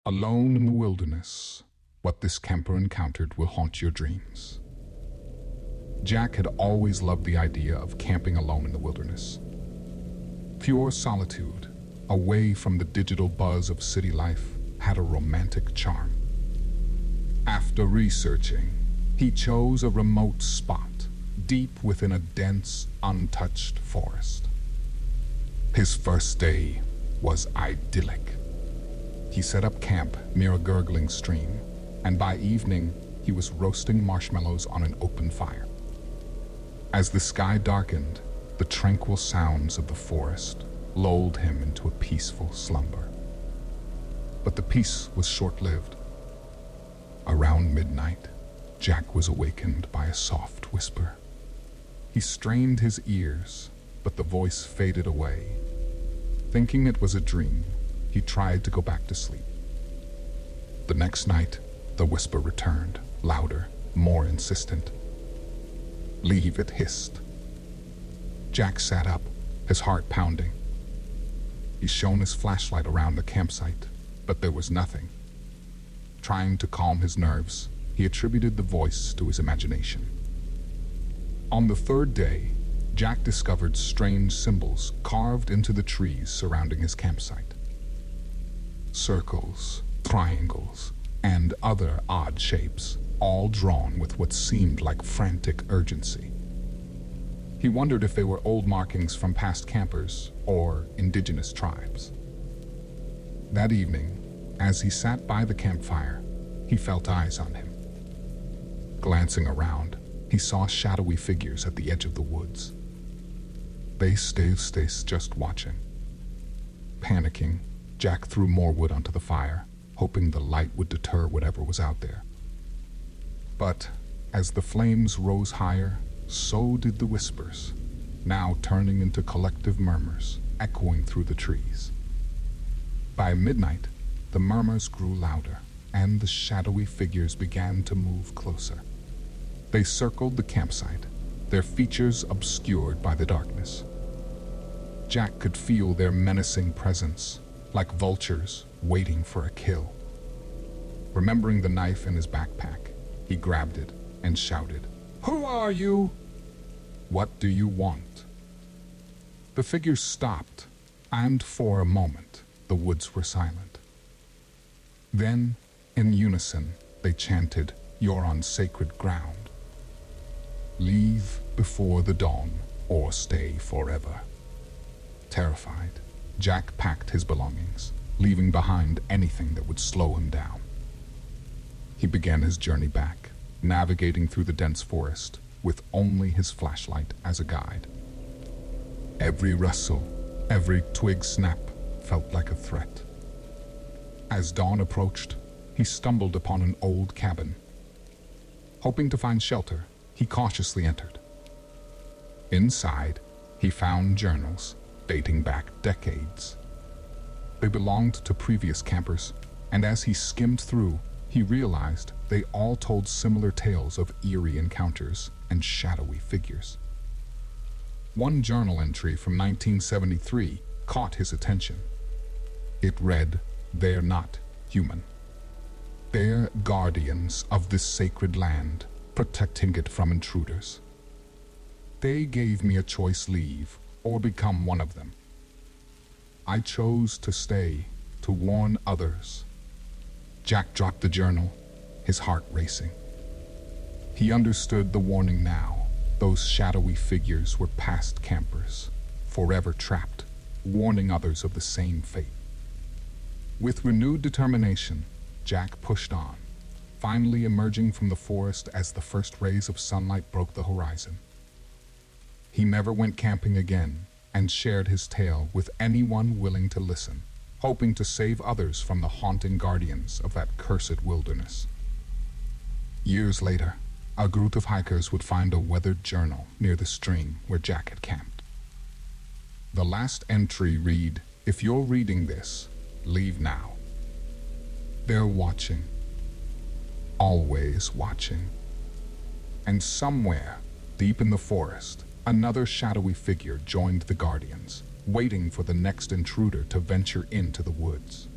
Alone in the wilderness, what this camper encountered will haunt your dreams. Jack had always loved the idea of camping alone in the wilderness. Pure solitude, away from the digital buzz of city life, had a romantic charm. After researching, he chose a remote spot, deep within a dense, untouched forest. His first day was idyllic. He set up camp near a gurgling stream, and by evening, he was roasting marshmallows on an open fire. As the sky darkened, the tranquil sounds of the forest lulled him into a peaceful slumber. But the peace was short-lived. Around midnight, Jack was awakened by a soft whisper. He strained his ears, but the voice faded away. Thinking it was a dream, he tried to go back to sleep. The next night, the whisper returned, louder, more insistent. "Leave," it hissed. Jack sat up, his heart pounding. He shone his flashlight around the campsite, but there was nothing. Trying to calm his nerves, he attributed the voice to his imagination. On the third day, Jack discovered strange symbols carved into the trees surrounding his campsite. Circles, triangles, and other odd shapes, all drawn with what seemed like frantic urgency. He wondered if they were old markings from past campers or indigenous tribes. That evening, as he sat by the campfire, he felt eyes on him. Glancing around, he saw shadowy figures at the edge of the woods. They stayed just watching. Panicking, Jack threw more wood onto the fire, hoping the light would deter whatever was out there. But as the flames rose higher, so did the whispers, now turning into collective murmurs, echoing through the trees. By midnight, the murmurs grew louder, and the shadowy figures began to move closer. They circled the campsite, their features obscured by the darkness. Jack could feel their menacing presence, like vultures waiting for a kill. Remembering the knife in his backpack, he grabbed it and shouted, "Who are you? What do you want?" The figures stopped, and for a moment, the woods were silent. Then, in unison, they chanted, "You're on sacred ground. Leave before the dawn, or stay forever." Terrified, Jack packed his belongings, leaving behind anything that would slow him down. He began his journey back, navigating through the dense forest with only his flashlight as a guide. Every rustle, every twig snap felt like a threat. As dawn approached, he stumbled upon an old cabin. Hoping to find shelter, he cautiously entered. Inside, he found journals dating back decades. They belonged to previous campers, and as he skimmed through, he realized they all told similar tales of eerie encounters and shadowy figures. One journal entry from 1973 caught his attention. It read, "They're not human. They're guardians of this sacred land, protecting it from intruders. They gave me a choice: leave or become one of them. I chose to stay, to warn others." Jack dropped the journal, his heart racing. He understood the warning now. Those shadowy figures were past campers, forever trapped, warning others of the same fate. With renewed determination, Jack pushed on, finally emerging from the forest as the first rays of sunlight broke the horizon. He never went camping again and shared his tale with anyone willing to listen, hoping to save others from the haunting guardians of that cursed wilderness. Years later, a group of hikers would find a weathered journal near the stream where Jack had camped. The last entry read, "If you're reading this, leave now. They're watching, always watching." And somewhere, deep in the forest, another shadowy figure joined the guardians, waiting for the next intruder to venture into the woods.